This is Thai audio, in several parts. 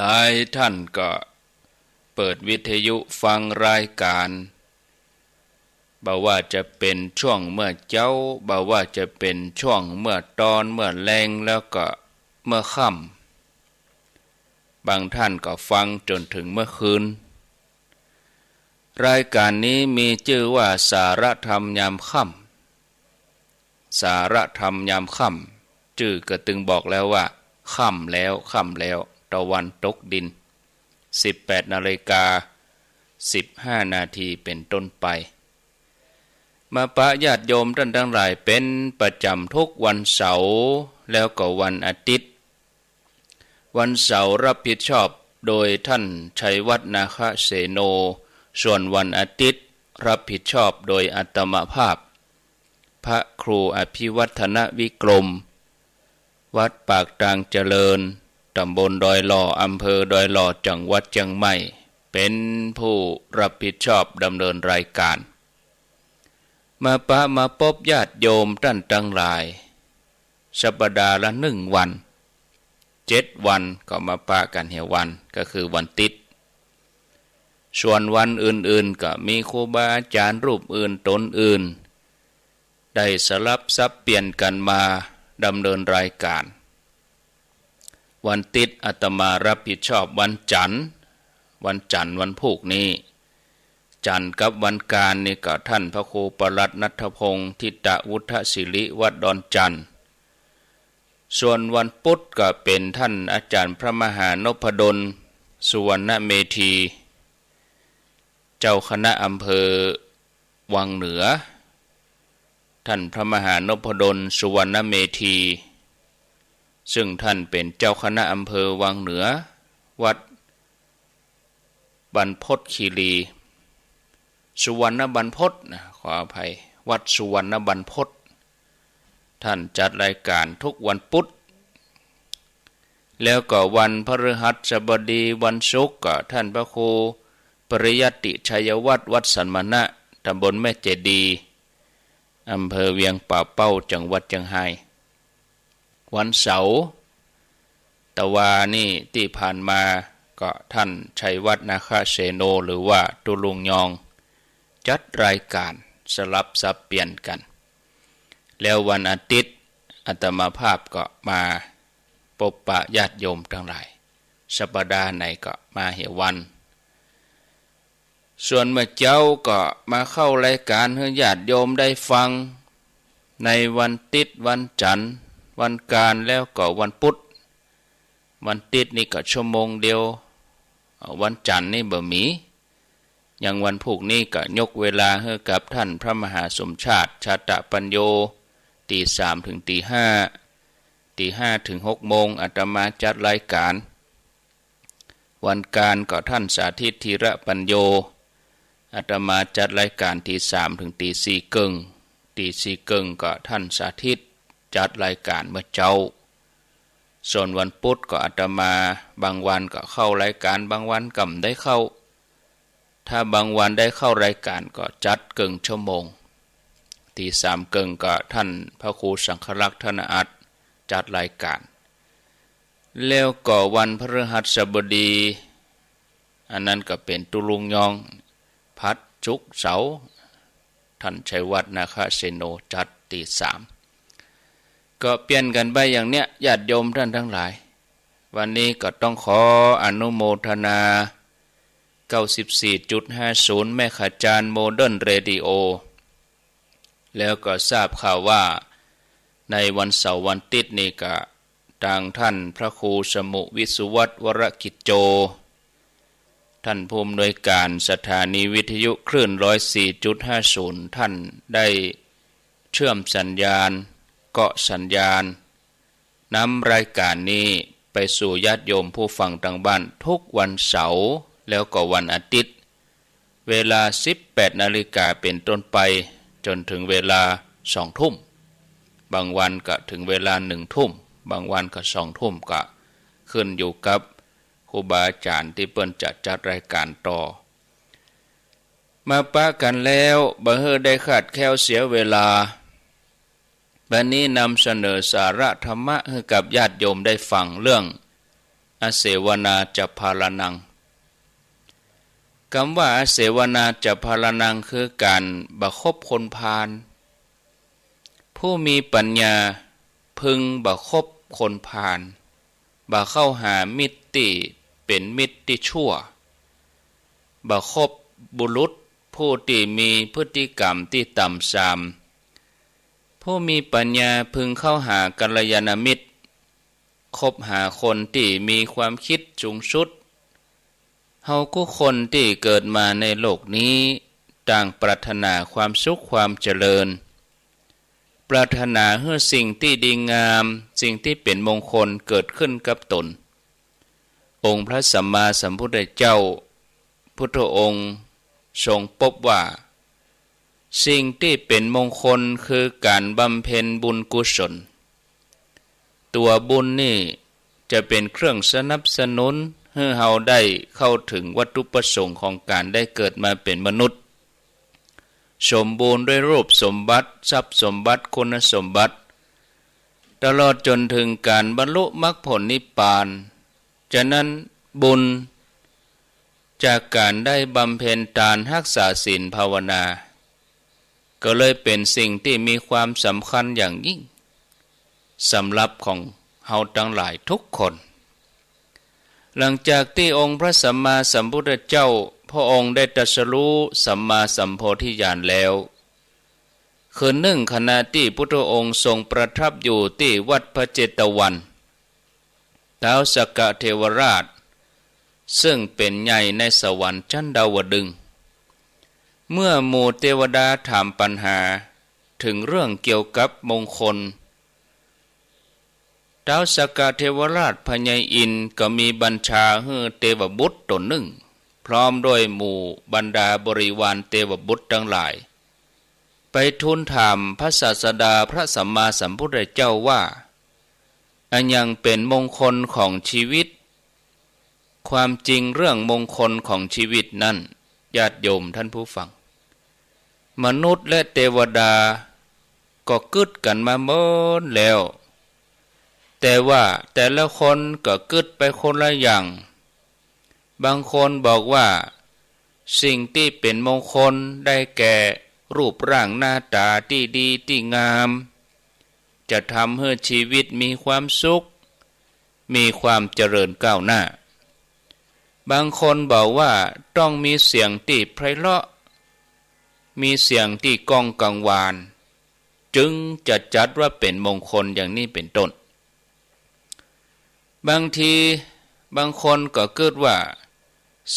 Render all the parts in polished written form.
หลายท่านก็เปิดวิทยุฟังรายการบ่ว่าจะเป็นช่วงเมื่อเจ้าบ่ว่าจะเป็นช่วงเมื่อตอนเมื่อแลงแล้วก็เมื่อค่ำบางท่านก็ฟังจนถึงเมื่อคืนรายการนี้มีชื่อว่าสารธรรมยามค่ำสารธรรมยามค่ำชื่อก็ตึงบอกแล้วว่าค่ำแล้วตะวันตกดิน18:15 นาทีเป็นต้นไปมาปะญาติโยมท่านทั้งหลายเป็นประจำทุกวันเสาร์แล้วก็วันอาทิตย์วันเสาร์รับผิดชอบโดยท่านชัยวัฒน์นาคเสโนส่วนวันอาทิตย์รับผิดชอบโดยอาตมาภาพพระครูอภิวัฒนวิกรมวัดปากตางเจริญตำบลดอยหล่ออำเภอดอยหล่อจังหวัดเชียงใหม่เป็นผู้รับผิดชอบดำเนินรายการมาพบญาติโยมท่านทั้งหลายสัปดาห์ละ1 วัน7 วันก็มาปะกันเหี่ยวันก็คือวันติดส่วนวันอื่นๆก็มีครูบาอาจารย์รูปอื่นตนอื่นได้สลับซับเปลี่ยนกันมาดำเนินรายการวันติดอาตมารับผิดชอบวันจันทร์วันพุธนี้จันทร์กับวันการนี่ก็ท่านพระครูปลัดณัฐพงศ์ทิตวุฒศิริวัดดอนจันทร์ส่วนวันพุธก็เป็นท่านอาจารย์พระมหานพดลสุวรรณเมธีเจ้าคณะอำเภอวังเหนือท่านพระมหานพดลสุวรรณเมธีซึ่งท่านเป็นเจ้าคณะอำเภอวังเหนือวัดบรรพตคีรีสุวรรณบรรพตขออภัยวัดสุวรรณบรรพตท่านจัดรายการทุกวันพุธแล้วก็วันพฤหัสบดีวันศุกร์ก็ท่านพระครูปริยัติชัยวัฒน์วัดสันมณะตำบลแม่เจดีอำเภอเวียงป่าเป้าจังหวัดเชียงรายวันเสาร์ตะวานี่ที่ผ่านมาก็ท่านชัยวัฒน์นาคเสโนหรือว่าตุลุงยองจัดรายการสลับสับเปลี่ยนกันแล้ววันอาทิตย์อาตมาภาพก็มาพบปะญาติโยมทั้งหลายสัปดาห์ไหนก็มาเหวันส่วนเมื่อเจ้าก็มาเข้ารายการให้ญาติโยมได้ฟังในวันติดวันจันทร์วันการแล้วก็วันพุธวันติดนี่ก็ชั่วโมงเดียววันจันทร์นี่บ่มีอย่างวันพุธนี่ก็ยกเวลาให้กับท่านพระมหาสมชาติชาตปัญโยตี 3 ถึงตี 5ตี 5 ถึง 6 โมงอาตมาจัดรายการวันการก็ท่านสาธิตธีระปัญโยอาตมาจัดรายการตี 3 ถึงตี 4 กึ่งตี 4 กึ่งก็ท่านสาธิตจัดรายการเมื่อเจ้าส่วนวันพุธก็อาตมาบางวันก็เข้ารายการบางวันก็ไม่ได้เข้าถ้าบางวันได้เข้ารายการก็จัดกึ่งชั่วโมงตี 3 กึ่งก็ท่านพระครูสังฆลักษณ์ธนอัตถ์จัดรายการแล้วก็วันพฤหัสบดีอันนั้นก็เป็นตุลุงยองพัดจุกเสาท่านชัยวัฒน์นาคเสโนจัดตี 3ก็เปลี่ยนกันไปอย่างเนี้ยญาติโยมท่านทั้งหลายวันนี้ก็ต้องขออนุโมทนา94.50 แม่ขจารย์โมเดิร์นเรดิโอแล้วก็ทราบข่าวว่าในวันเสาร์วันติดนี่ก็ทางท่านพระครูสมุวิสุวัตวรกิจโจท่านผู้อำนวยการสถานีวิทยุคลื่น 104.50 ท่านได้เชื่อมสัญญาณเกาะสัญญาณนำรายการนี้ไปสู่ญาติโยมผู้ฟังทางบ้านทุกวันเสาร์แล้วก็วันอาทิตย์เวลา 18 นาฬิกาเป็นต้นไปจนถึงเวลา 2 ทุ่มบางวันก็ถึงเวลา 1 ทุ่มบางวันก็ 2 ทุ่มก็ขึ้นอยู่กับครูบาอาจารย์ที่เปิ้นจะจัดรายการต่อมาปะกันแล้วบ่เฮอได้ขาดแคลวเสียเวลาวันนี้นำเสนอสาระธรรมะให้กับญาติโยมได้ฟังเรื่อง อเสวนาจะพาลนังคำว่าอเสวนาจะพาลนังคือการบคบคนพาลผู้มีปัญญาพึงบคบคนพาลบ่เข้าหามิตรที่เป็นมิตรที่ชั่วบ่คบบุรุษผู้ที่มีพฤติกรรมที่ต่ำทรามผู้มีปัญญาพึงเข้าหากัลยาณมิตรคบหาคนที่มีความคิดสูงสุดเฮากู้คนที่เกิดมาในโลกนี้ต่างปรารถนาความสุขความเจริญปรารถนาให้สิ่งที่ดีงามสิ่งที่เป็นมงคลเกิดขึ้นกับตนองค์พระสัมมาสัมพุทธเจ้าพุทธองค์ทรงพบว่าสิ่งที่เป็นมงคลคือการบำเพ็ญบุญกุศลตัวบุญนี่จะเป็นเครื่องสนับสนุนให้เราได้เข้าถึงวัตถุประสงค์ของการได้เกิดมาเป็นมนุษย์สมบูรณ์ด้วยรูปสมบัติทรัพย์สมบัติคุณสมบัติตลอดจนถึงการบรรลุมรรคผลนิพพานฉะนั้นบุญจากการได้บำเพ็ญทานรักษาศีลภาวนาก็เลยเป็นสิ่งที่มีความสำคัญอย่างยิ่งสำหรับของเฮาทั้งหลายทุกคนหลังจากที่องค์พระสัมมาสัมพุทธเจ้าพระองค์ได้ตรัสรู้สัมมาสัมโพธิญาณแล้วคืนหนึ่งขณะที่พุทธองค์ทรงประทับอยู่ที่วัดพระเจตวันท้าวสักกะเทวราชซึ่งเป็นใหญ่ในสวรรค์ชั้นดาวดึงส์เมื่อหมู่เทวดาถามปัญหาถึงเรื่องเกี่ยวกับมงคลท้าวสักกะเทวราชพญาอินทร์ก็มีบัญชาให้เทวบุตรตนหนึ่งพร้อมด้วยหมู่บรรดาบริวารเทวบุตรทั้งหลายไปทูลถามพระศาสดาพระสัมมาสัมพุทธเจ้าว่าอันยังเป็นมงคลของชีวิตความจริงเรื่องมงคลของชีวิตนั้นญาติโยมท่านผู้ฟังมนุษย์และเทวดาก็กึดกันมาเมินแล้วแต่ว่าแต่ละคนก็กึดไปคนละอย่างบางคนบอกว่าสิ่งที่เป็นมงคลได้แก่รูปร่างหน้าตาที่ดีที่งามจะทำให้ชีวิตมีความสุขมีความเจริญก้าวหน้าบางคนบอกว่าต้องมีเสียงที่ไพเราะมีเสียงที่ก้องกังวานจึงจะจัดว่าเป็นมงคลอย่างนี้เป็นต้นบางทีบางคนก็เกิดว่า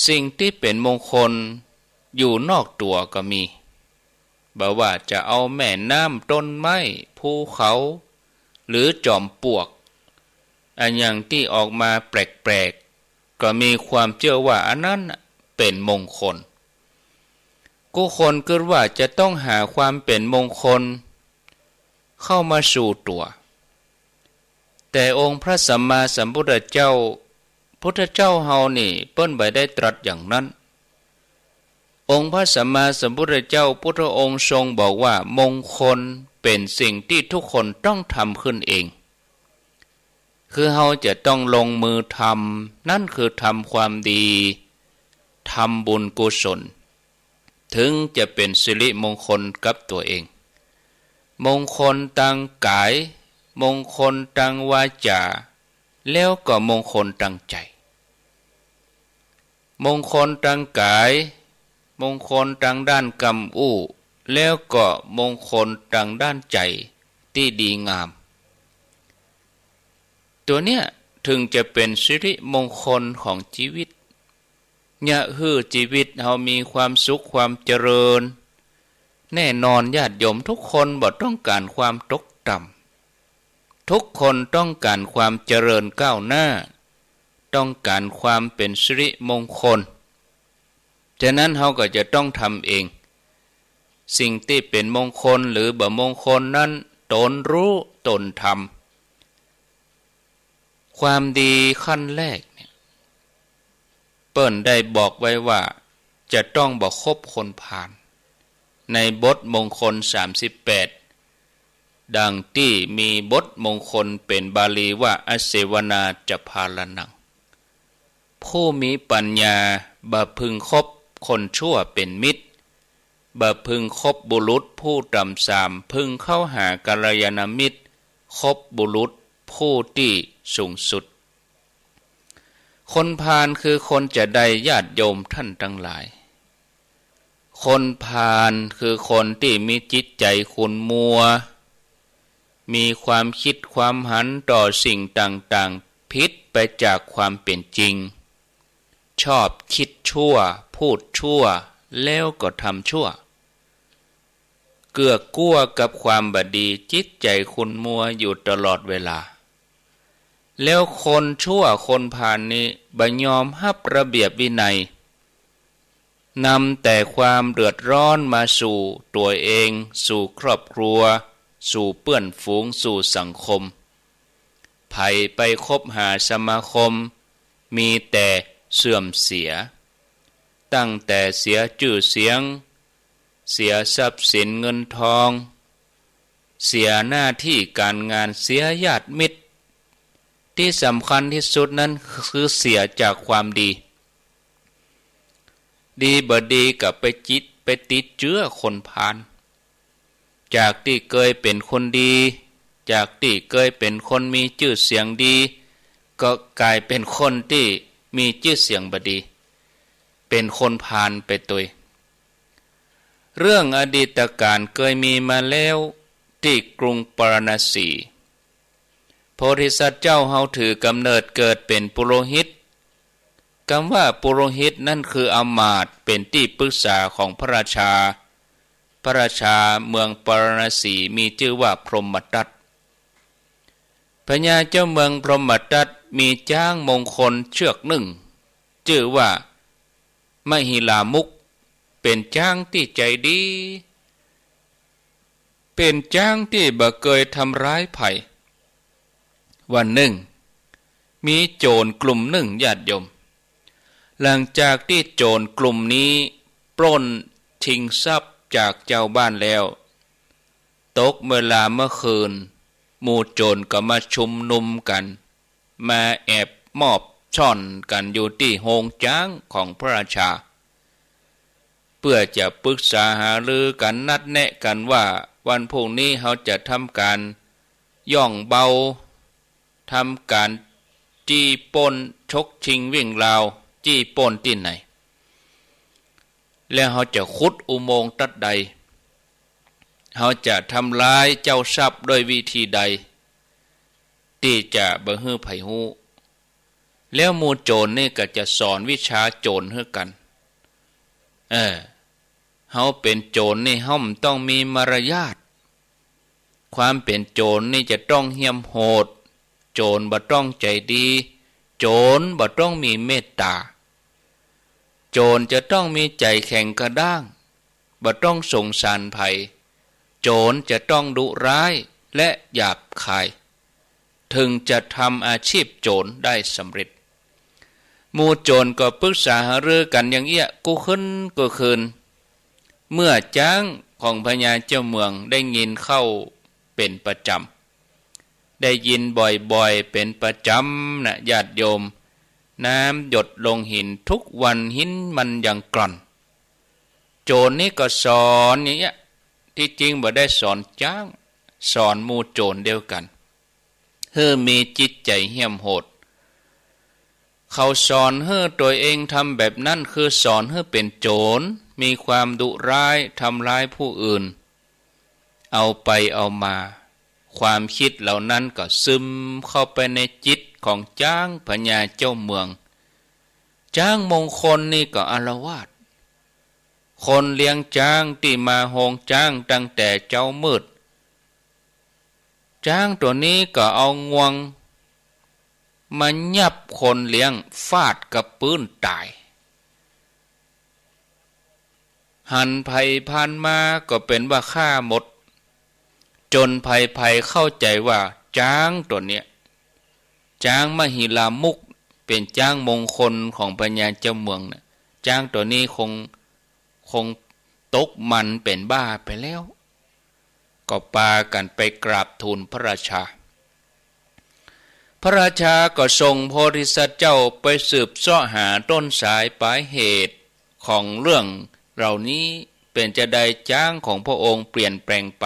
สิ่งที่เป็นมงคลอยู่นอกตัวก็มีบอกว่าจะเอาแม่น้ำต้นไม้ภูเขาหรือจอมปลวกอันอย่างที่ออกมาแปลกๆก็มีความเชื่อว่าอันนั้นเป็นมงคลผู้คนคิดว่าจะต้องหาความเป็นมงคลเข้ามาสู่ตัวแต่องค์พระสัมมาสัมพุทธเจ้าพุทธเจ้าเฮานี่เปิ้นบ่ได้ตรัสอย่างนั้นองค์พระสัมมาสัมพุทธเจ้าพุทธองค์ทรงบอกว่ามงคลเป็นสิ่งที่ทุกคนต้องทำขึ้นเองคือเฮาจะต้องลงมือทำนั่นคือทำความดีทำบุญกุศลถึงจะเป็นสิริมงคลกับตัวเองมงคลทางกายมงคลทางวาจาแล้วก็มงคลทางใจมงคลทางกายมงคลทางด้านกรรมอู้แล้วก็มงคลทางด้านใจที่ดีงามตัวเนี้ยถึงจะเป็นสิริมงคลของชีวิตเนี่ยคือชีวิตเรามีความสุขความเจริญแน่นอนญาติโยมทุกคนบ่ต้องการความตกต่ำทุกคนต้องการความเจริญก้าวหน้าต้องการความเป็นสิริมงคลฉะนั้นเราก็จะต้องทำเองสิ่งที่เป็นมงคลหรือบ่มงคลนั้นตนรู้ตนทำความดีขั้นแรกเนี่ยเปิ้นได้บอกไว้ว่าจะต้องบ่คบคนพาลในบทมงคล38ดังที่มีบทมงคลเป็นบาลีว่าอเสวนาจะพาลนัง ผู้มีปัญญาบ่พึงคบคนชั่วเป็นมิตรบ่พึงคบบุรุษผู้ต่ำทรามพึงเข้าหากัลยาณมิตรคบบุรุษผู้ที่สูงสุดคนพาลคือคนจะได้ญาติโยมท่านทั้งหลายคนพาลคือคนที่มีจิตใจขุ่นมัวมีความคิดความหันต่อสิ่งต่างๆผิดไปจากความเป็นจริงชอบคิดชั่วพูดชั่วแล้วก็ทำชั่วเกื้อกลัวกับความบดีจิตใจขุ่นมัวอยู่ตลอดเวลาแล้วคนชั่วคนพาลนี้บ่ยอมรับระเบียบวินัยนำแต่ความเดือดร้อนมาสู่ตัวเองสู่ครอบครัวสู่เพื่อนฝูงสู่สังคมไผไปคบหาสมาคมมีแต่เสื่อมเสียตั้งแต่เสียชื่อเสียงเสียทรัพย์สินเงินทองเสียหน้าที่การงานเสียญาติมิตรที่สำคัญที่สุดนั้นคือเสียจากความดีดีบ่ดีกับไปติดเชื้อคนพาลจากที่เคยเป็นคนดีจากที่เคยเป็นคนมีชื่อเสียงดีก็กลายเป็นคนที่มีชื่อเสียงบ่ดีเป็นคนพาลไปตัวเรื่องอดีตการเคยมีมาแล้วที่กรุงปาราณสีโพธิสัตว์เจ้าเฮาถือกำเนิดเกิดเป็นปุโรหิตคำว่าปุโรหิตนั่นคืออมาตย์เป็นที่ปรึกษาของพระราชาเมืองปาราณสีมีชื่อว่าพรหมทัตพญาเจ้าเมืองพรหมทัตมีช้างมงคลเชือกหนึ่งชื่อว่ามหิลามุกเป็นช้างที่ใจดีเป็นช้างที่บ่เคยทำร้ายไผวันหนึ่งมีโจรกลุ่มหนึ่งญาติโยมหลังจากที่โจรกลุ่มนี้ปล้นชิงทรัพย์จากเจ้าบ้านแล้วตกเวลาเมื่อคืนหมู่โจรก็มาชุมนุมกันมาแอบมอบช่อนกันอยู่ที่โฮงช้างของพระราชาเพื่อจะปรึกษาหารือกันนัดแนะกันว่าวันพรุ่งนี้เขาจะทำการย่องเบาทำการจี้ปล้นชกชิงวิ่งราวจี้ปล้นที่ไหนแล้วเขาจะขุดอุโมงค์ตัดใดเขาจะทำลายเจ้าทรัพย์ด้วยวิธีใดที่จะบ่ฮื้อไผฮู้แล้วหมู่โจรนี่ก็จะสอนวิชาโจรให้กันเฮาเป็นโจรนี่เฮาต้องมีมารยาทความเป็นโจรนี่จะต้องเหี้ยมโหดโจรบ่ต้องใจดีโจรบ่ต้องมีเมตตาโจรจะต้องมีใจแข็งกระด้างบ่ต้องสงสารภัยโจรจะต้องดุร้ายและหยาบคายถึงจะทำอาชีพโจรได้สำเร็จหมู่โจรก็ปรึกษาหารือกันอย่างเอี้ยกูขึ้นก็คืนเมื่อจ้างของพญาเจ้าเมืองได้ยินเข้าเป็นประจำได้ยินบ่อยๆเป็นประจำนะญาติโยมน้ำหยดลงหินทุกวันหินมันยังกร่อนโจรนี่ก็สอนอย่างเงี้ยที่จริงบ่ได้สอนจ้างสอนหมู่โจรเดียวกันเฮ้อมีจิตใจเหี้ยมโหดเขาสอนเฮ้อตัวเองทำแบบนั้นคือสอนเฮ้อเป็นโจรมีความดุร้ายทำร้ายผู้อื่นเอาไปเอามาความคิดเหล่านั้นก็ซึมเข้าไปในจิตของจ้างพญาเจ้าเมืองจ้างมงคลนี่ก็อาละวาดคนเลี้ยงจ้างที่มาโฮงจ้างตั้งแต่เจ้ามืดจ้างตัวนี้ก็เอางวงมายับคนเลี้ยงฟาดกับปืนตายหันภัยผ่านมาก็เป็นว่าฆ่าหมดจนภัยเข้าใจว่าจ้างตัวเนี้ยจ้างมหิลามุกเป็นจ้างมงคลของพญาเจ้าเมืองนะจ้างตัวนี้คงตกมันเป็นบ้าไปแล้วก็พากันไปกราบทูลพระราชา พระราชาก็ส่งโพธิสัตว์เจ้าไปสืบเสาะหาต้นสายปลายเหตุของเรื่องเหล่านี้เป็นจะได้จ้างของพระองค์เปลี่ยนแปลงไป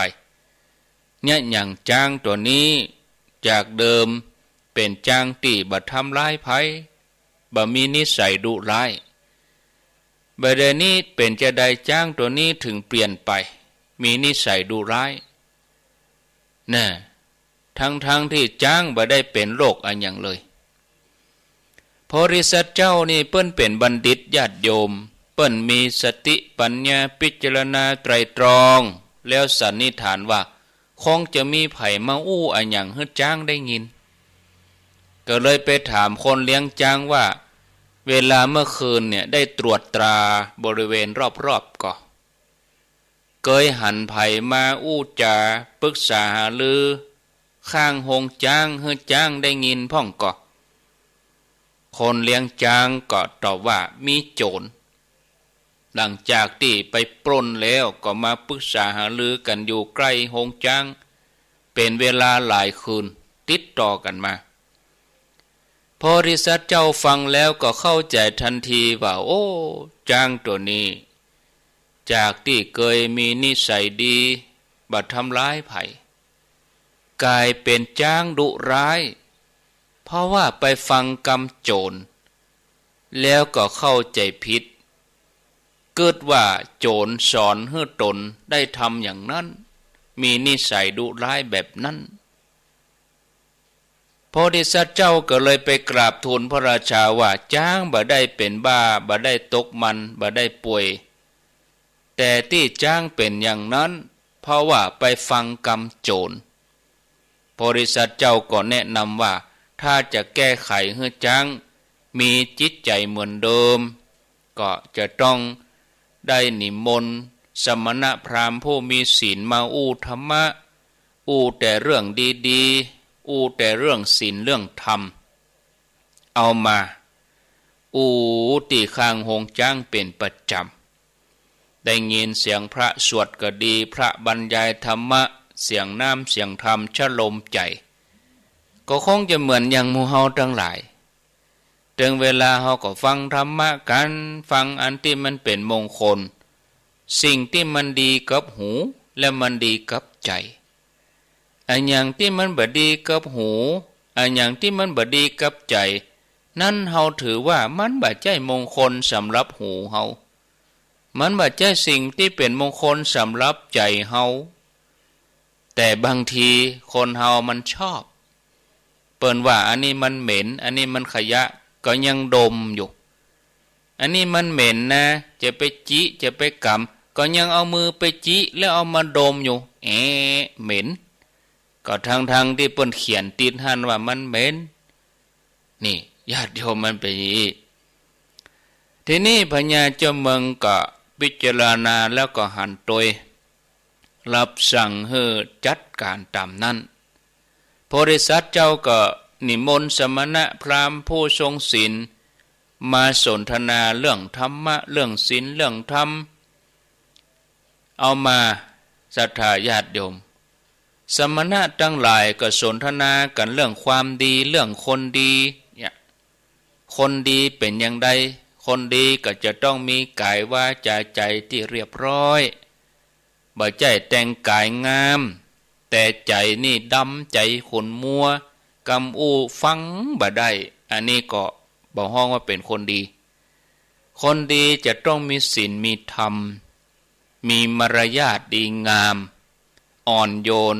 เนี่ยอย่างจ้างตัวนี้จากเดิมเป็นจ้างตีบัดทำร้ายภัยบ่มีนิสัยดุร้ายบัดเดี๋ยวนี้เป็นจะได้จ้างตัวนี้ถึงเปลี่ยนไปมีนิสัยดุร้ายน่ะทั้งที่จ้างบ่ได้เป็นโรคอันอย่างเลยโพธิสัตว์เจ้านี่เปิ้นเป็นบัณฑิตญาติโยมเปิ้นมีสติปัญญาพิจารณาไตรตรองแล้วสันนิษฐานว่าคงจะมีไผมาอู้อันอย่างให้จ้างได้ยินก็เลยไปถามคนเลี้ยงจ้างว่าเวลาเมื่อคืนเนี่ยได้ตรวจตราบริเวณรอบๆก็เคยหันไผมาอู้จาปรึกษาหารือข้างหงจ้างให้จ้างได้ยินพ่องก็คนเลี้ยงจ้างก็ตอบว่ามีโจรหลังจากที่ไปปล้นแล้วก็มาปรึกษาหารือกันอยู่ใกล้หงจ้างเป็นเวลาหลายคืนติดต่อกันมาโพธิสัตว์เจ้าฟังแล้วก็เข้าใจทันทีว่าโอ้จ้างตัวนี้จากที่เคยมีนิสัยดีบัดทำร้ายไผกลายเป็นจ้างดุร้ายเพราะว่าไปฟังกำโจรแล้วก็เข้าใจผิดเกิดว่าโจรสอนให้ตนได้ทำอย่างนั้นมีนิสัยดุร้ายแบบนั้นโพธิสัตว์เจ้าก็เลยไปกราบทูลพระราชาว่าจ้างบ่ได้เป็นบ้าบ่ได้ตกมันบ่ได้ป่วยแต่ที่จ้างเป็นอย่างนั้นเพราะว่าไปฟังกำโจรโพธิสัตว์เจ้าก็แนะนำว่าถ้าจะแก้ไขให้จ้างมีจิตใจเหมือนเดิมก็จะต้องได้นิมนต์สมณพราหมณ์ผู้มีศีลมาอู้ธรรมะอู้แต่เรื่องดีๆอู้แต่เรื่องศีลเรื่องธรรมเอามาอู้ตีข้างหงจ้างเป็นประจำได้ยินเสียงพระสวดก็ดีพระบรรยายธรรมะเสียงน้ำเสียงธรรมชโลมใจก็คงจะเหมือนอย่างหมู่เฮาทั้งหลายถึงเวลาเฮาก็ฟังธรรมะกันฟังอันที่มันเป็นมงคลสิ่งที่มันดีกับหูและมันดีกับใจอันอย่างที่มันบ่ดีกับหูอันอย่างที่มันบ่ดีกับใจนั่นเฮาถือว่ามันบ่ใช่มงคลสำหรับหูเฮามันบ่ใช่สิ่งที่เป็นมงคลสำหรับใจเฮาแต่บางทีคนเฮามันชอบเปิ้นว่าอันนี้มันเหม็นอันนี้มันขยะก็ยังดมอยู่อันนี้มันเหม็นนะจะไปจิจะไปกำก็ยังเอามือไปจิแล้วเอามาดมอยู่เหม็นก็ทั้งที่เปิ้นเขียนติดหันว่ามันเหม็นนี่ญาติโยมมันเป็นอย่างนี้ทีนี้พญาเจ้าเมืองก็พิจารณาแล้วก็หันตัวรับสั่งให้จัดการตามนั้นโพธิสัตว์เจ้าก็นิมนต์สมณพราหมณ์ผู้ทรงศีลมาสนทนาเรื่องธรรมะเรื่องศีลเรื่องธรรมเอามาศรัทธาญาติโยมสมณะทั้งหลายก็สนทนากันเรื่องความดีเรื่องคนดีเนี่ยคนดีเป็นอย่างไรคนดีก็จะต้องมีกายวาจาใจที่เรียบร้อยบ่ใจแต่งกายงามแต่ใจนี่ดำใจขุ่นมัวกำอูฟังบ่ได้อันนี้ก็บ่ฮ้องว่าเป็นคนดีคนดีจะต้องมีศีลมีธรรมมีมารยาทดีงามอ่อนโยน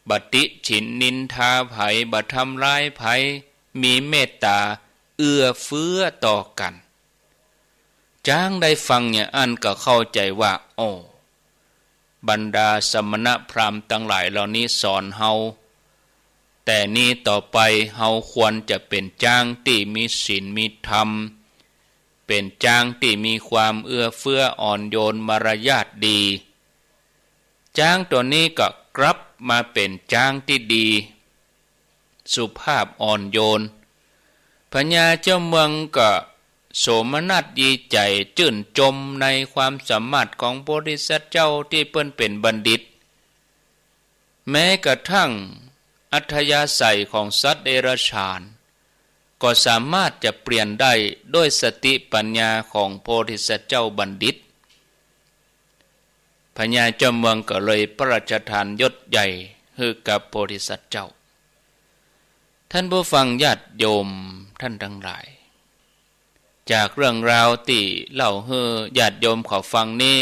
บ่ติฉินนินทาไผบ่ทำร้ายไผมีเมตตาเอื้อเฟื้อต่อกันจ้างได้ฟังเนี่ยอันก็เข้าใจว่าโอ้บรรดาสมณพราหมณ์ทั้งหลายเหล่านี้สอนเฮาแต่นี้ต่อไปเฮาควรจะเป็นจ้างที่มีศีลมีธรรมเป็นจ้างที่มีความเอื้อเฟื้ออ่อนโยนมารยาทดีจ้างตัวนี้ก็กลับมาเป็นจ้างที่ดีสุภาพอ่อนโยนพญาเจ้าเมืองก็โสมนัสดีใจชื่นชมในความสามารถของโพธิสัตว์เจ้าที่เปิ้นเป็นบัณฑิตแม้กระทั่ง อัธยาศัยของสัตว์เดรัจฉานก็สามารถจะเปลี่ยนได้ด้วยสติปัญญาของโพธิสัตว์เจ้าบัณฑิตพญาเจ้าเมืองก็เลยพระราชทานยศใหญ่ให้กับโพธิสัตว์เจ้าท่านผู้ฟังญาติโยมท่านทั้งหลายจากเรื่องราวที่เล่าให้ญาติโยมเขาฟังนี้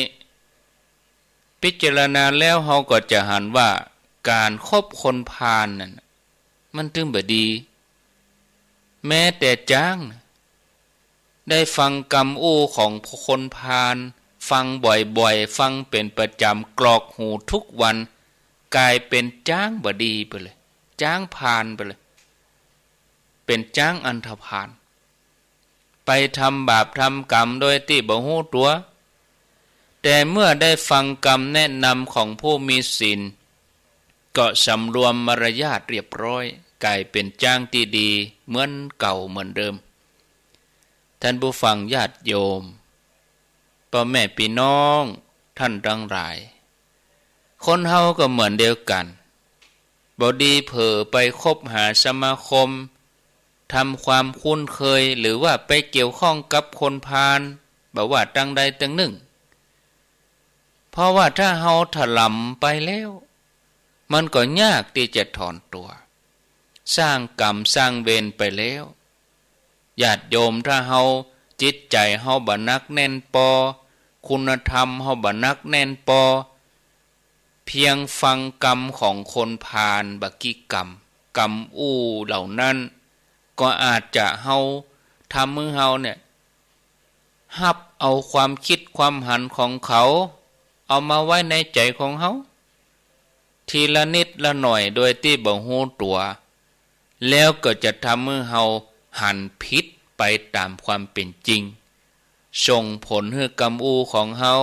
พิจารณาแล้วเราก็จะหันว่าการคบคนพาลนั่นมันถึงบ่ดีแม้แต่จ้างได้ฟังกรรมอู้ของคนพาลฟังบ่อยๆฟังเป็นประจำกรอกหูทุกวันกลายเป็นจ้างบ่ดีไปเลยจ้างพาลไปเลยเป็นจ้างอันธพาลไปทำบาปทำกรรมโดยที่บ่ฮู้ตัวแต่เมื่อได้ฟังกรรมแนะนำของผู้มีศีลก็สำรวมมารยาทเรียบร้อยกลายเป็นจ้างที่ดีเหมือนเก่าเหมือนเดิมท่านผู้ฟังญาติโยมพ่อแม่พี่น้องท่านทั้งหลายคนเฮาก็เหมือนเดียวกันบ่ดีเผลอไปคบหาสมาคมทำความคุ้นเคยหรือว่าไปเกี่ยวข้องกับคนพาลบ่ว่าตั้งใดตั้งหนึ่งเพราะว่าถ้าเฮาถลำไปแล้วมันก็ยากที่จะถอนตัวสร้างกรรมสร้างเวรไปแล้วญาติโยมถ้าเฮาจิตใจเฮาบ่นักแน่นปอคุณธรรมเฮาบ่นักแน่นปอเพียงฟังกรรมของคนพาลบักกี้กรรมอู้เหล่านั้นก็อาจจะเฮาทำมือเฮาเนี่ยฮับเอาความคิดความหันของเขาเอามาไว้ในใจของเฮาทีละนิดละหน่อยโดยที่บ่ฮู้ตัวแล้วก็จะทำมือเฮาหันผิดไปตามความเป็นจริงส่งผลให้กรรมอูของเฮา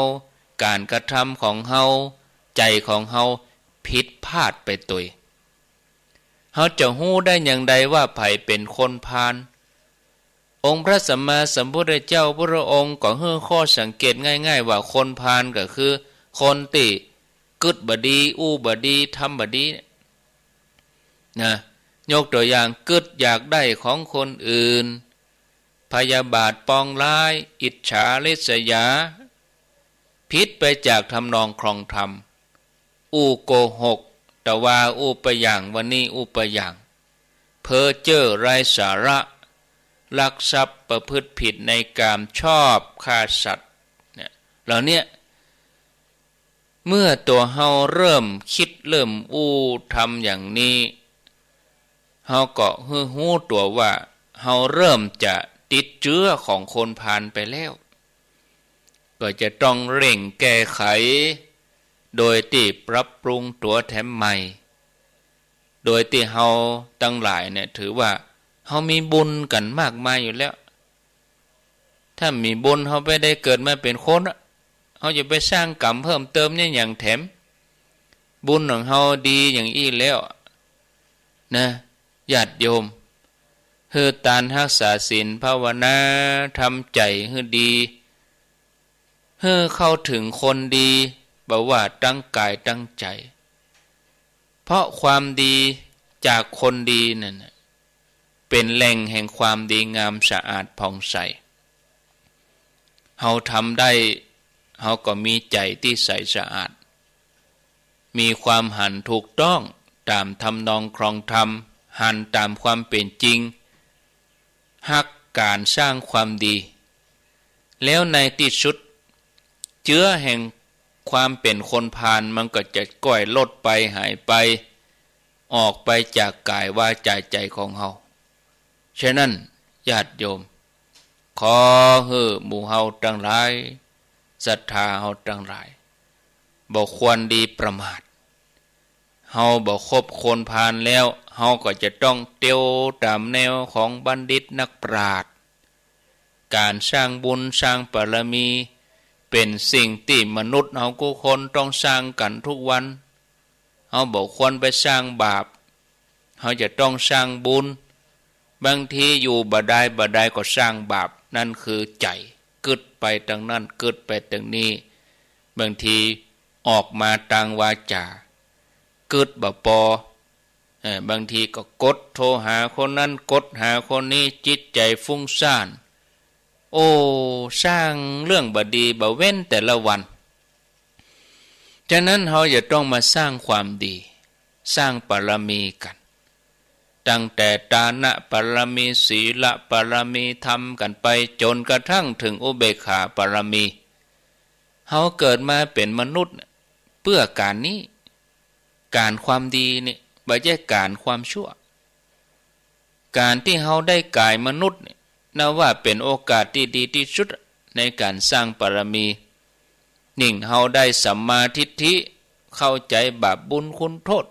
การกระทำของเฮาใจของเฮาผิดพลาดไปตัวเฮาจะฮู้ได้อย่างใดว่าไผเป็นคนพาลองค์พระสัมมาสัมพุทธเจ้าพระองค์ก็ให้ข้อสังเกตง่ายๆว่าคนพาลก็คือคนที่กึดบ่ดีอู้บ่ดีทำบ่ดีนะยกตัวอย่างกึดอยากได้ของคนอื่นพยาบาทปองร้ายอิจฉาริษยาผิดไปจากทำนองครองธรรมอู้โกหกแต่ว่าอู้ไปอย่างวันนี้อู้ไปอย่างเพ้อเจ้อไร้สาระลักทรัพย์ประพฤติผิดในกามชอบฆ่าสัตว์เนี่ยเหล่านี้เมื่อตัวเฮาเริ่มคิดเริ่มอู้ทำอย่างนี้เฮาก็ฮู้ตัวว่าเฮาเริ่มจะติดเชื้อของคนพาลไปแล้วก็จะต้องเร่งแก้ไขโดยที่ปรับปรุงตัวแถมใหม่โดยที่เฮาตั้งหลายเนี่ยถือว่าเฮามีบุญกันมากมายอยู่แล้วถ้ามีบุญเฮาไปได้เกิดมาเป็นคนเฮาจะไปสร้างกรรมเพิ่มเติมเนี่ยอย่างแถมบุญของเฮาดีอย่างอี้แล้วนะญาติโยมเฮือตานรักษาศีลภาวนาทำใจให้ดีเฮือเข้าถึงคนดีบ่ว่าตั้งกายตั้งใจเพราะความดีจากคนดีนั่นเป็นแหล่งแห่งความดีงามสะอาดผ่องใสเฮาทำได้เฮาก็มีใจที่ใสสะอาดมีความหันถูกต้องตามทำนองครองธรรมหันตามความเป็นจริงฮักการสร้างความดีแล้วในที่สุดเชื้อแห่งความเป็นคนพาลมันก็จะก้อยลดไปหายไปออกไปจากกายวาจาใจของเฮาฉะนั้นญาติโยมขอให้หมู่เฮาทั้งหลายศรัทธาเฮาทั้งหลายบ่ควรดีประมาทเฮาบ่คบคนพาลแล้วเฮาก็จะต้องเตียวตามแนวของบัณฑิตนักปราชญ์การสร้างบุญสร้างบารมีเป็นสิ่งที่มนุษย์เฮาทุกคนต้องสร้างกันทุกวันเฮาบ่ควรไปสร้างบาปเฮาจะต้องสร้างบุญบางทีอยู่บ่ได้ก็สร้างบาปนั่นคือใจกึดไปทางนั้นกึดไปทางนี้บางทีออกมาทางวาจากึดบ่พอ บางทีก็กดโทรหาคนนั้นกดหาคนนี้จิตใจฟุ้งซ่านโอ้สร้างเรื่องบดีบ่เว้นแต่ละวันฉะนั้นเราจะต้องมาสร้างความดีสร้างบารมีกันตั้งแต่ทานะบารมีศีลบารมีธรรมกันไปจนกระทั่งถึงอุเบกขาบารมีเราเกิดมาเป็นมนุษย์เพื่อการนี้การความดีนี่ไม่ใช่การความชั่วการที่เราได้กายมนุษย์นี่นับว่าเป็นโอกาสที่ดีที่สุดในการสร้างบารมีนิ่งเราได้สัมมาทิฏฐิเข้าใจบาปบุญคุณโทษ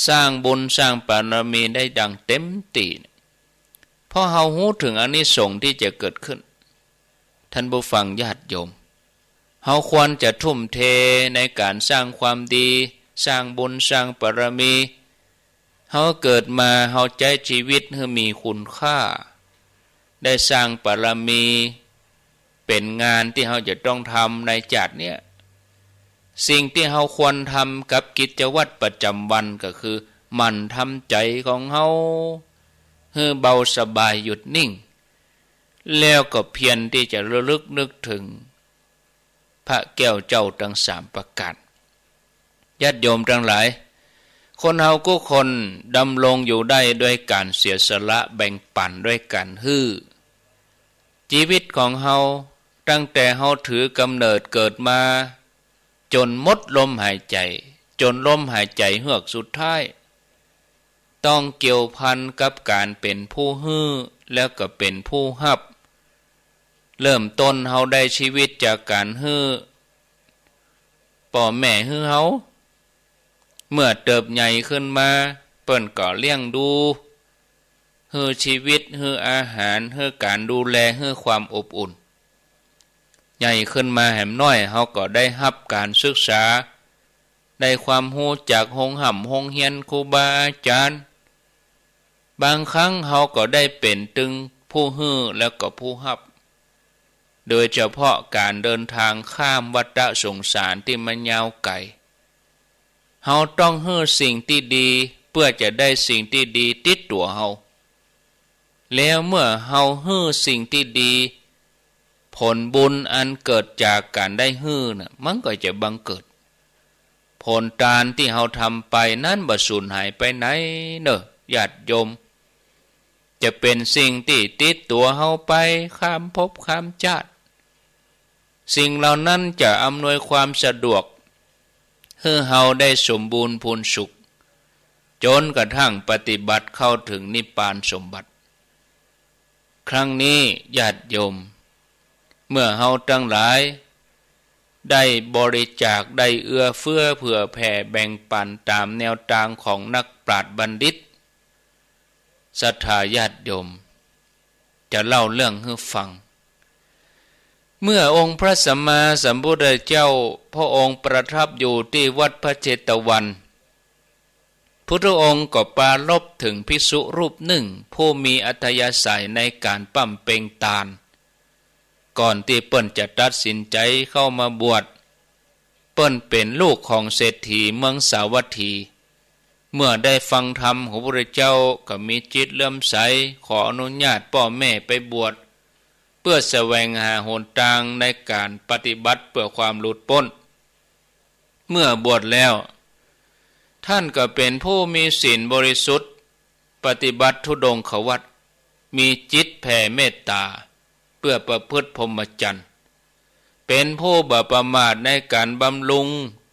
สร้างบุญสร้างบารมีได้ดังเต็มที่เพราะเรารู้ถึงอานิสงส์ที่จะเกิดขึ้นท่านผู้ฟังญาติโยมเราควรจะทุ่มเทในการสร้างความดีสร้างบุญสร้างบารมีเราเกิดมาเราใจชีวิตให้มีคุณค่าได้สร้างบารมีเป็นงานที่เราจะต้องทำในชาติเนี้ยสิ่งที่เราควรทำกับกิจวัตรประจำวันก็คือมันทำใจของเราให้เบาสบายหยุดนิ่งแล้วก็เพียรที่จะระลึกนึกถึงพระแก้วเจ้าทั้ง3ประการญาติโยมทั้งหลายคนเราทุกคนดำรงอยู่ได้ด้วยการเสียสละแบ่งปันด้วยการฮื้อชีวิตของเราตั้งแต่เราถือกำเนิดเกิดมาจนหมดลมหายใจจนลมหายใจเฮือกสุดท้ายต้องเกี่ยวพันกับการเป็นผู้ฮื้อแล้วก็เป็นผู้รับเริ่มต้นเราได้ชีวิตจากการฮื้อพ่อแม่ฮื้อเราเมื่อเติบใหญ่ขึ้นมาเปิ้นก็เลี้ยงดูฮื้อชีวิตฮื้ออาหารฮื้อการดูแลฮื้อความอบอุ่นใหญ่ขึ้นมาแหมน้อยเขาก็ได้รับการศึกษาได้ความรู้จากโรงหำโรงเรียนครูบาอาจารย์บางครั้งเขาก็ได้เป็นตึงผู้ฮื้อแล้วก็ผู้รับโดยเฉพาะการเดินทางข้ามวัฏสงสารที่มันยาวไกลเขาต้องฮื้อสิ่งที่ดีเพื่อจะได้สิ่งที่ดีติดตัวเขาแล้วเมื่อเขาฮื้อสิ่งที่ดีผลบุญอันเกิดจากการได้ฮื้อน่ะมันก็จะบังเกิดผลทานที่เราทำไปนั้นบ่สูญหายไปไหนเนอะญาติโยมจะเป็นสิ่งที่ติดตัวเราไปข้ามภพข้ามชาติสิ่งเหล่านั้นจะอำนวยความสะดวกให้เราได้สมบูรณ์พูนสุขจนกระทั่งปฏิบัติเข้าถึงนิพพานสมบัติครั้งนี้ญาติโยมเมื่อเราทั้งหลายได้บริจาคได้เอื้อเฟื้อเผื่อแผ่แบ่งปันตามแนวทางของนักปราชญ์บัณฑิตศรัทธาญาติโยมจะเล่าเรื่องให้ฟังเมื่อองค์พระสัมมาสัมพุทธเจ้าพระองค์ประทับอยู่ที่วัดพระเจตวันพุทธองค์ก็ปรารภถึงภิกษุรูปหนึ่งผู้มีอัธยาศัยในการปั้มเป่งตาลก่อนที่เปิ้นจะตัดสินใจเข้ามาบวชเปิ้นเป็นลูกของเศรษฐีเมืองสาวัตถีเมื่อได้ฟังธรรมของพระเจ้าก็มีจิตเลื่อมใสขออนุญาตพ่อแม่ไปบวชเพื่อแสวงหาหนทางในการปฏิบัติเพื่อความหลุดพ้นเมื่อบวชแล้วท่านก็เป็นผู้มีศีลบริสุทธิ์ปฏิบัติธุดงควัตรมีจิตแผ่เมตตาเพื่อประพฤติพรหมจรรย์เป็นผู้บ่ประมาทในการบำรุง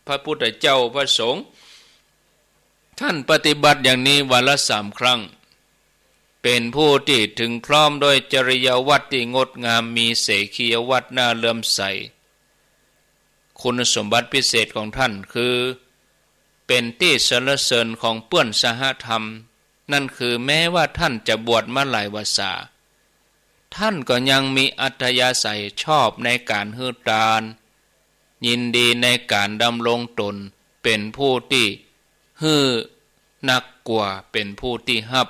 พระพุทธเจ้าพระสงฆ์ท่านปฏิบัติอย่างนี้วันละ3 ครั้งเป็นผู้ที่ถึงพร้อมโดยจริยวัตรที่งดงามมีเสขียวัตรน่าเลื่อมใสคุณสมบัติพิเศษของท่านคือเป็นที่สรรเสริญของเปื้อนสหธรรมนั่นคือแม้ว่าท่านจะบวชมาหลายวาษาท่านก็ยังมีอัธยาศัยชอบในการฮือทานยินดีในการดำรงตนเป็นผู้ที่ฮือนักกว่าเป็นผู้ที่ฮับ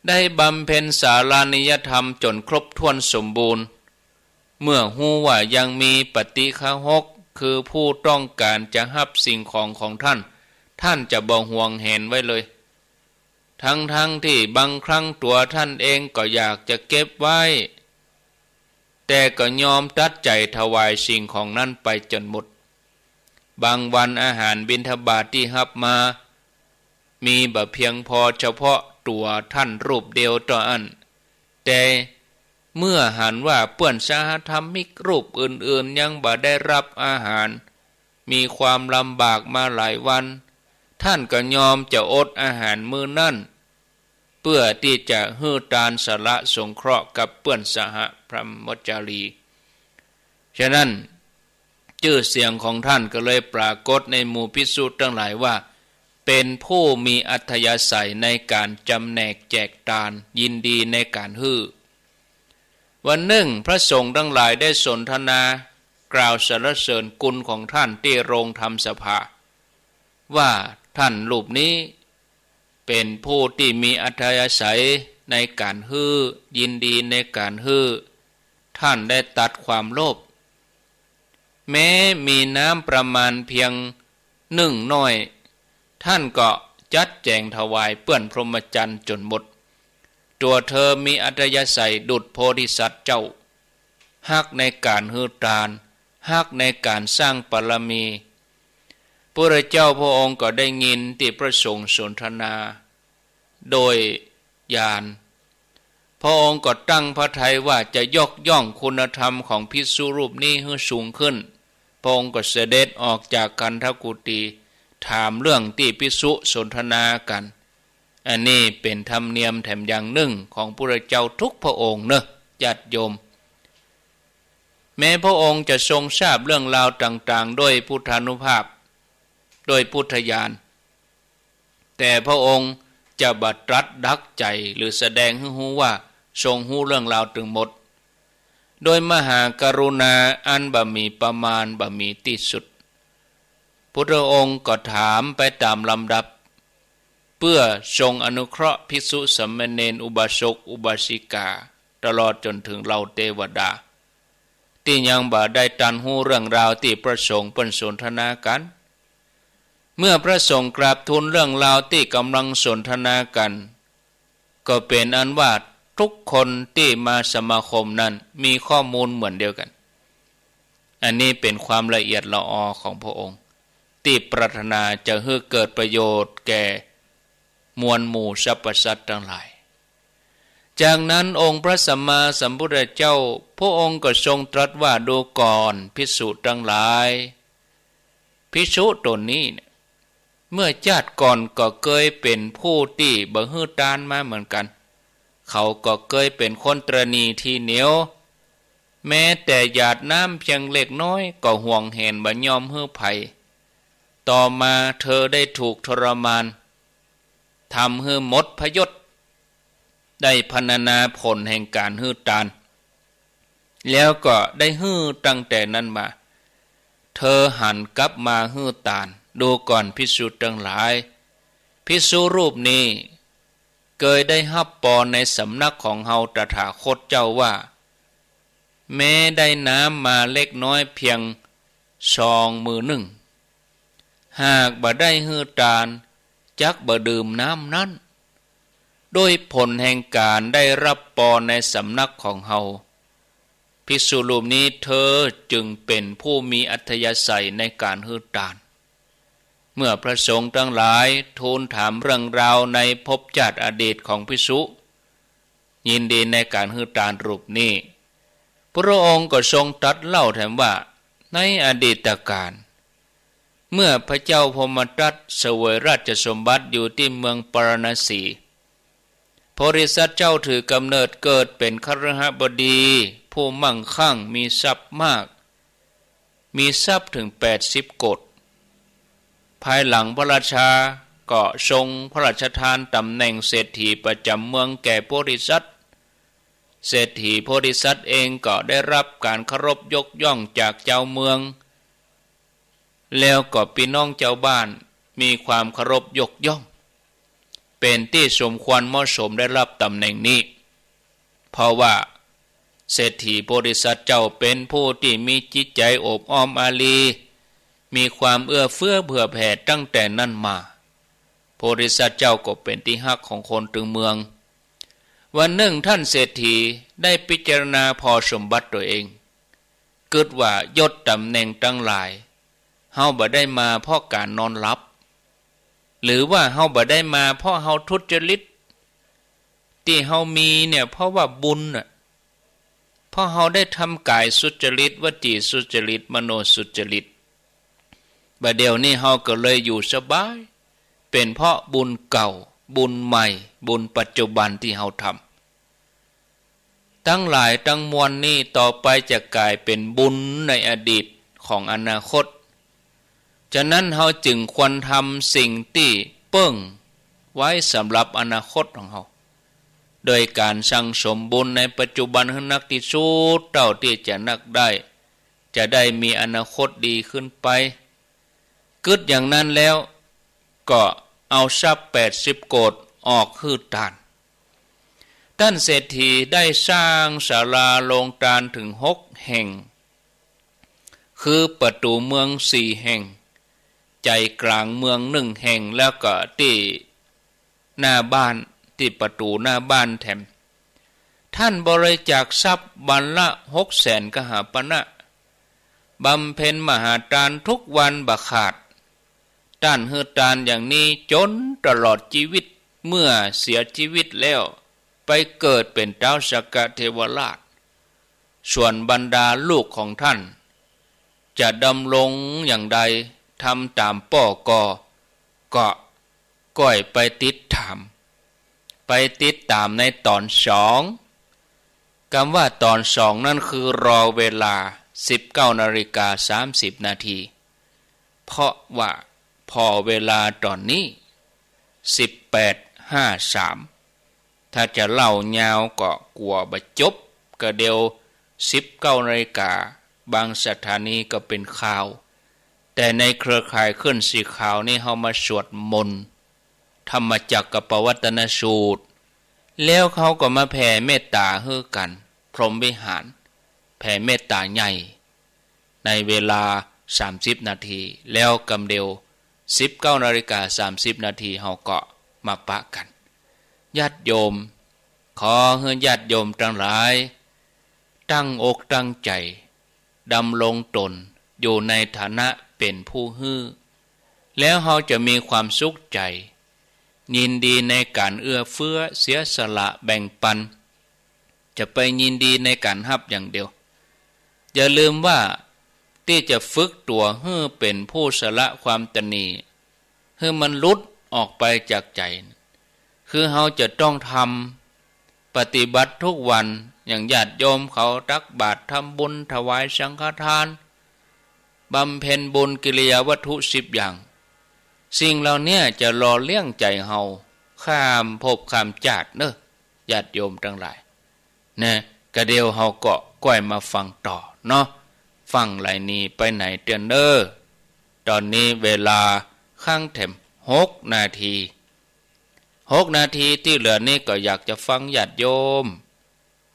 ได้บำเพ็ญสารานิยธรรมจนครบถ้วนสมบูรณ์เมื่อฮู้ว่ายังมีปฏิฆะหกคือผู้ต้องการจะฮับสิ่งของท่าน ท่านจะบ่ห่วงเห็นไว้เลยทั้งที่บางครั้งตัวท่านเองก็อยากจะเก็บไว้แต่ก็ยอมตัดใจถวายสิ่งของนั้นไปจนหมดบางวันอาหารบิณฑบาตที่รับมามีบ่เพียงพอเฉพาะตัวท่านรูปเดียวต่ออันแต่เมื่อหันว่าเปื้อนสหธรรมิกรูปอื่นๆยังบ่ได้รับอาหารมีความลำบากมาหลายวันท่านก็ยอมจะอดอาหารมื้อนั่นเพื่อที่จะฮื้อตานสละสงเคราะห์กับเปื้อนสหพรหมจารีฉะนั้นชื่อเสียงของท่านก็เลยปรากฏในหมู่ภิกษุทั้งหลายว่าเป็นผู้มีอัธยาศัยในการจำแนกแจกทานยินดีในการฮื้อวันหนึ่งพระสงฆ์ทั้งหลายได้สนทนากล่าวสรรเสริญคุณของท่านที่โรงธรรมสภาว่าท่านรูปนี้เป็นผู้ที่มีอัธยาศัยในการฮื้อยินดีในการฮื้อท่านได้ตัดความโลภแม้มีน้ำประมาณเพียง1 น้อยท่านก็จัดแจงถวายเปื้อนพรหมจรรย์จนหมดตัวเธอมีอัธยาศัยดุจโพธิสัตว์เจ้าฮักในการฮื้อทานฮักในการสร้างบารมีพระเจ้าพระองค์ก็ได้ยินที่พระสงฆ์สนทนาโดยญาณพระองค์ก็ตั้งพระทัยว่าจะยกย่องคุณธรรมของภิกษุรูปนี้ให้สูงขึ้นพระองค์ก็เสด็จออกจากคันธกุฏีถามเรื่องที่ภิกษุสนทนากันอันนี้เป็นธรรมเนียมแถมอย่างหนึ่งของพระเจ้าทุกพระองค์เนอะญาติโยมแม้พระองค์จะทรงทราบเรื่องราวต่างๆโดยพุทธานุภาพโดยพุทธญาณแต่พระองค์จะบัดตรัสดักใจหรือแสดงให้รู้ว่าทรงรู้เรื่องราวถึงหมดโดยมหากรุณาอันบ่มีประมาณบ่มีที่สุดพุทธองค์ก็ถามไปตามลำดับเพื่อทรงอนุเคราะห์ภิกษุสามเณรอุบาสกอุบาสิกาตลอดจนถึงเหล่าเทวดาที่ยังบ่ได้ตันหูเรื่องราวที่พระสงฆ์เปิ้นสนทนากันเมื่อพระสงฆ์กราบทูลเรื่องราวที่กำลังสนทนากันก็เป็นอันว่าทุกคนที่มาสมาคมนั้นมีข้อมูลเหมือนเดียวกันอันนี้เป็นความละเอียดละออของพระองค์ที่ปรารถนาจะให้เกิดประโยชน์แก่มวลหมู่สรรพสัตว์ทั้งหลายจากนั้นองค์พระสัมมาสัมพุทธเจ้าพระองค์ก็ทรงตรัสว่าดูก่อนภิกษุทั้งหลายภิกษุตนนี้เมื่อชาติก่อนก็เคยเป็นผู้ที่บ่ฮื้อทานมาเหมือนกันเขาก็เคยเป็นคนตรณีทีเหนียวแม้แต่หยาดน้ำเพียงเล็กน้อยก็ห่วงเห็นบ่ยอมฮื้อไผต่อมาเธอได้ถูกทรมานทำให้หมดพยศได้พรรณนาผลแห่งการฮื้อทานแล้วก็ได้ฮื้อตั้งแต่นั้นมาเธอหันกลับมาฮื้อทานดูก่อนภิกษุทั้งหลายภิกษุรูปนี้เคยได้รับปอในสำนักของเฮาตถาคตเจ้าว่าแม้ได้น้ำมาเล็กน้อยเพียง2 มือหากบ่ได้ฮื้อทานจักบ่ดื่มน้ำนั้นโดยผลแห่งการได้รับปอในสำนักของเฮาภิกษุรูปนี้เธอจึงเป็นผู้มีอัธยาศัยในการฮื้อทานเมื่อพระสงฆ์ทั้งหลายทูลถามเรื่องราวในภพชาติอดีตของภิกษุยินดีในการฮื้อทานรูปนี้พระองค์ก็ทรงตรัสเล่าแถมว่าในอดีตกาลเมื่อพระเจ้าพรหมทัตเสวยราชสมบัติอยู่ที่เมืองปารณสีโพธิสัตว์เจ้าถือกำเนิดเกิดเป็นคฤหบดีผู้มั่งคั่งมีทรัพย์มากมีทรัพย์ถึง80 โกฏภายหลังพระราชาก็ทรงพระราชทานตำแหน่งเศรษฐีประจำเมืองแก่โพธิสัตว์เศรษฐีโพธิสัตว์เองก็ได้รับการเคารพยกย่องจากเจ้าเมืองแล้วก็พี่น้องเจ้าบ้านมีความเคารพยกย่องเป็นที่สมควรเหมาะสมได้รับตำแหน่งนี้เพราะว่าเศรษฐีโพธิสัตว์เจ้าเป็นผู้ที่มีจิตใจอบอ้อมอารี มีความเอื้อเฟื้อเผื่อแผ่ตั้งแต่นั้นมาโพธิสัตว์เจ้าก็เป็นที่ฮักของคนตึงเมืองวันหนึ่งท่านเศรษฐีได้พิจารณาพอสมบัติตัวเองเกิดว่ายศตำแหน่งตั้งหลายเฮาบ่ได้มาเพราะการนอนหลับหรือว่าเฮาบ่ได้มาเพราะเฮาทุจริตที่เฮามีเนี่ยเพราะว่าบุญน่ะเพราะเฮาได้ทำกายสุจริตวจีสุจริตมโนสุจริตบัดเดี๋ยวนี้เฮาก็เลยอยู่สบายเป็นเพราะบุญเก่าบุญใหม่บุญปัจจุบันที่เฮาทำทั้งหลายทั้งมวลนี้ต่อไปจะกลายเป็นบุญในอดีตของอนาคตฉะนั้นเฮาจึงควรทำสิ่งที่เปิ้งไว้สำหรับอนาคตของเฮาโดยการสั่งสมบุญในปัจจุบันให้นักที่สุดเท่าที่จะนักได้จะได้มีอนาคตดีขึ้นไปกึดอย่างนั้นแล้วก็เอาทรัพย์80 โกฏออกคือทานท่านเศรษฐีได้สร้างศาลาโรงทานถึง6 แห่งคือประตูเมือง4 แห่งใจกลางเมือง1 แห่งแล้วก็ที่หน้าบ้านที่ประตูหน้าบ้านแถมท่านบริจาคทรัพย์วันละ600,000 กหาปณะบำเพ็ญมหาทานทุกวันบ่ขาดท่านเฮือทานอย่างนี้จนตลอดชีวิตเมื่อเสียชีวิตแล้วไปเกิดเป็นเจ้าสกเทวราชส่วนบรรดาลูกของท่านจะดำรงอย่างใดทำตามป้อกอก็ก้อยไปติดตามในตอน2คำว่าตอน2นั่นคือรอเวลา 19:30 นาทีเพราะว่าพอเวลาตอนนี้ 18:53 ถ้าจะเล่ายาวก็กลัวบ่จบก็เดียว 19 นาฬิกาบางสถานีก็เป็นข่าวแต่ในเครือข่ายขึ้นสีขาวนี่เฮามาสวดมนต์ธรรมจักรปวัตตนสูตรแล้วเขาก็มาแผ่เมตตาให้กันพรหมวิหารแผ่เมตตาใหญ่ในเวลา30 นาทีแล้วกำเดียว 19:30 นาทีเฮาก็มาปะกันญาติโยมขอให้ญาติโยมทั้งหลายตั้งอกตั้งใจดำรงตนอยู่ในฐานะเป็นผู้ฮื้อแล้วเฮาจะมีความสุขใจยินดีในการเอื้อเฟื้อเสียสละแบ่งปันจะไปยินดีในการรับอย่างเดียวอย่าลืมว่าที่จะฝึกตัวให้เป็นผู้สละความตนีให้มันหลุดออกไปจากใจคือเฮาจะต้องทำปฏิบัติทุกวันอย่างญาติโยมเขาตักบาตรทำบุญถวายสังฆทานบำเพ็ญบุญกิริยาวัตถุ10 อย่างสิ่งเหล่านี้จะหล่อเลี้ยงใจเฮาข้ามภพข้ามชาติเนอะญาติโยมทั้งหลายนะกะเดียวเฮาก็ก้อยมาฟังต่อเนาะฟังไหลนี้ไปไหนเตือนเด้อตอนนี้เวลาข้างแถม6 นาทีที่เหลือนี้ก็อยากจะฟังญาติโยม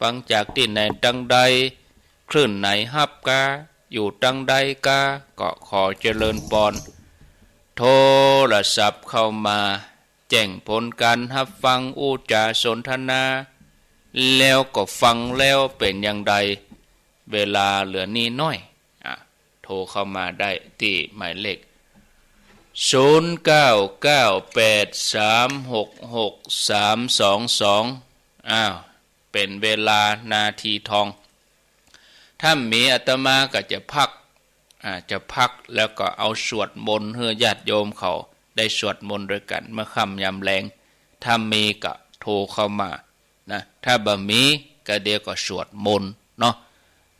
ฟังจากที่ไหนตังใดคลื่นไหนฮับกาอยู่ตังใดกาก็ขอเจริญปอนโทรศัพท์เข้ามาแจ้งผลการรับฟังอุจจาสนทนาแล้วก็ฟังแล้วเป็นอย่างใดเวลาเหลือนี้น้อยโทรเข้ามาได้ที่หมายเลข0998366322เป็นเวลานาทีทองถ้ามีอาตมาก็จะพักแล้วก็เอาสวดมนต์ให้ญาติโยมเขาได้สวดมนต์ด้วยกันเมื่อค่ำยามแลงถ้ามีก็โทรเข้ามานะถ้าบ่มีก็เดี๋ยวก็สวดมนต์เนาะ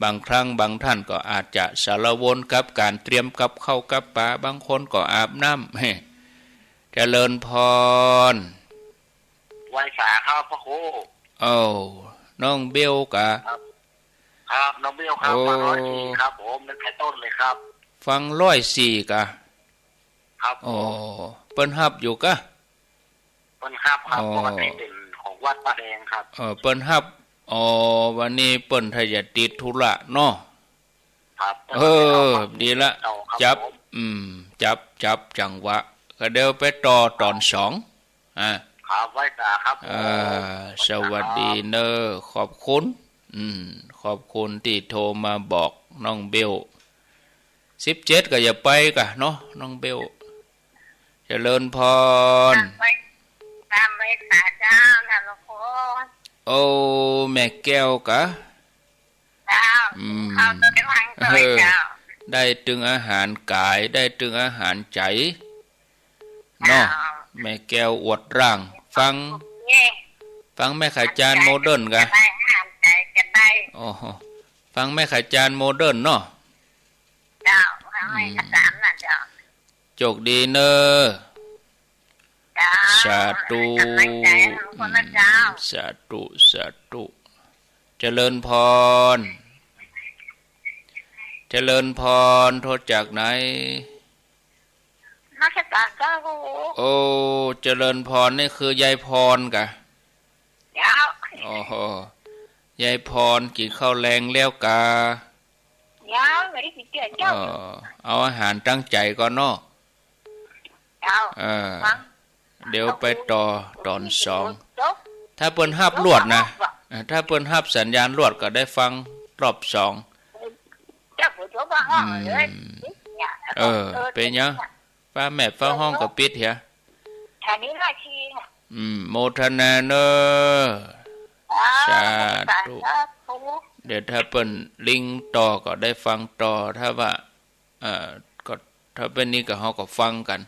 บางครั้งบางท่านก็อาจจะสารวนกับการเตรียมกับข้าวกับปลาบางคนก็อาบน้ำเจริญพรไหว้สาครับพ่อครูน้องเบลกะครับน้องเบลครับฟัง104ครับผมตั้งแต่ต้นเลยครับฟัง104กะครับเปิ้นฮับอยู่กะเปิ้นฮับครับปกติเป็นของวัดป่าแดงครับเปิ้นฮับวันนี้เปิ้นถ้าจะติดธุระเนาะครับดีละจับ จับจังหวะก็เดี๋ยวไปต่อตอนสองครับไว้ตาครับสวัสดีเนอขอบคุณขอบคุณที่โทรมาบอกน้องเบล17ก็อย่าไปกะเนาะน้องเบลเจริญพรตามไปขาเจ้านะลูกคนโอ้แม่แก้วกะเจ้าเขาจะไปฟังตัวเจ้าได้ตึงอาหารกายได้ตึงอาหารใจเนาะแม่แก้วอวดร่างฟังแม่ขายจานโมเดิร์นกะได้อาหารใจกันได้โอ้ฟังแม่ขายจานโมเดิร์นเนาะเจ้าให้ขจานน่ะเจ้าโชคดีเนอสาธุสาธุสาธุเจริญพรเจริญพรโทษจากไหนนักการเจ้าโอ้เจริญพรนี่คือยายพรกะเจ้าโอ้โหยายพรกินข้าวแรงแล้วกะเจ้าไม่ได้กินเจ้าเอาอาหารตั้งใจก่อนเนาะเดี๋ยวไปต่อตอนสองถ้าเปิ้นฮับลวดนะถ้าเปิ้นฮับสัญญาณลวดก็ได้ฟังรอบสองเป็นยังฟ้าแม่ฟ้าห้องก็ปิดเหียโมทนาเนอสาธุเดี๋ยวถ้าเปิ้นลิงต่อก็ได้ฟังต่อถ้าว่าก็ถ้าเป็นนี้ก็เฮาก็ฟังกัน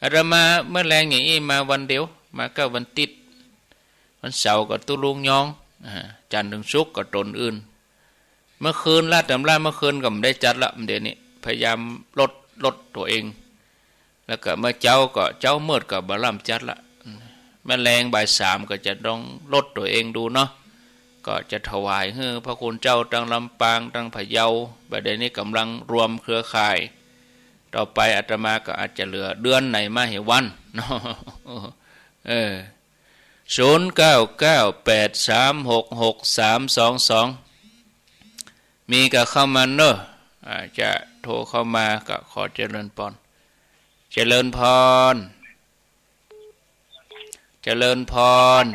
อาตมาเมื่อแรงอย่างนี้มาวันเดียวมาก็วันติดวันเสาร์ก็ตุลุงยองจันทร์ถึงศุกร์ก็ตนอื่นเมื่อคืนลาดตำราเมื่อคืนก็ไม่ได้จัดละเดี๋ยวนี้พยายามลดตัวเองแล้วก็เมื่อเจ้าเมื่อก็บาล่ำจัดละแม่แรงบ่าย3ก็จะต้องลดตัวเองดูเนาะก็จะถวายให้พระคุณเจ้าตั้งลำปางตั้งพะเยาบัดเดี๋ยวนี้กำลังรวมเครือข่ายต่อไปอาตมาก็อาจจะเหลือเดือนไหนมาเหวันเนาะ0998366322มีก็เข้ามาเนอะจะโทรเข้ามาก็ขอเจริญพรเจริญพรเจริญพร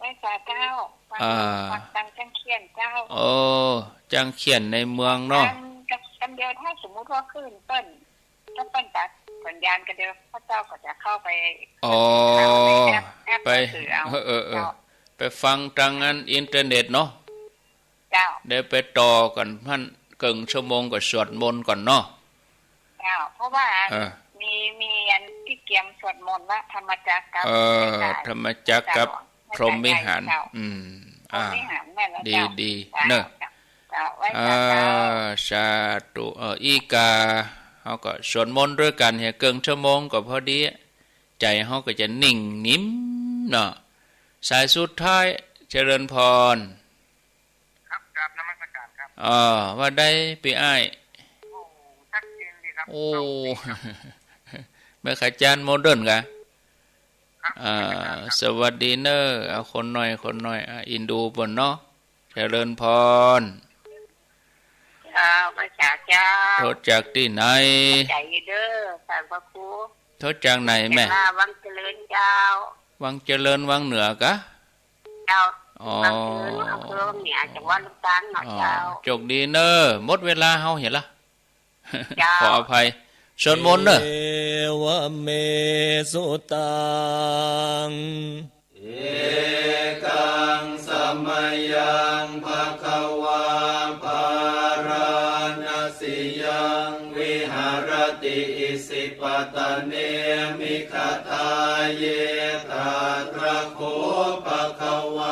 ไม่สาเจ้าฟังจังเขียนเจ้าโอ้จังเขียนในเมืองเนาะกันเดียวถ้าสมมุติว่าขึ้นต้นถ้าต้นตัดสัญญาณกันเดียวพระเจ้าก็จะเข้าไปไปไปฟังทางนั้นอินเทอร์เน็ตเนาะเจ้าได้ไปต่อกันพันเกิงชั่วโมงก็สวดมนต์ก่อนเนาะเจ้าเพราะว่ามีอันที่เกี่ยมสวดมนต์ว่าธรรมจักรกับธรรมจักรกับพรหมวิหารดีเนอะสาธุอีกาเขาก็สวดมนต์ด้วยกันเกินชั่วโมงก็พอดีใจเขาก็จะนิ่งนิ่มเนาะสายสุดท้ายเจริญพรครับกราบนมัสการครับว่าได้ปีอ้ายชัดเจนดีครับโอ้เมื่อขจานโมเดิร์นกะสวัสดีเนอเอาคนหน่อยอินดูบนเนาะเจริญพรมาจากเจ้าโทษจากที่ไหนใจเด้อสารพระครูโทษจากไหนแม่วังเจริญเจ้าวังเจริญวังเหนือกะเจ้าวังเจริญอำเภอเหนือจังหวัดลำปางเนาะเจ้าโชคดีเนอหมดเวลาเฮาเห็นละขออภัยสวดมนต์เนอะวะเมสุตังเอกังสัมมายังภะคะวาภาราณสิยังวิหารติอิสิปตะเนมิขทาเยตาตระโคภะคะวา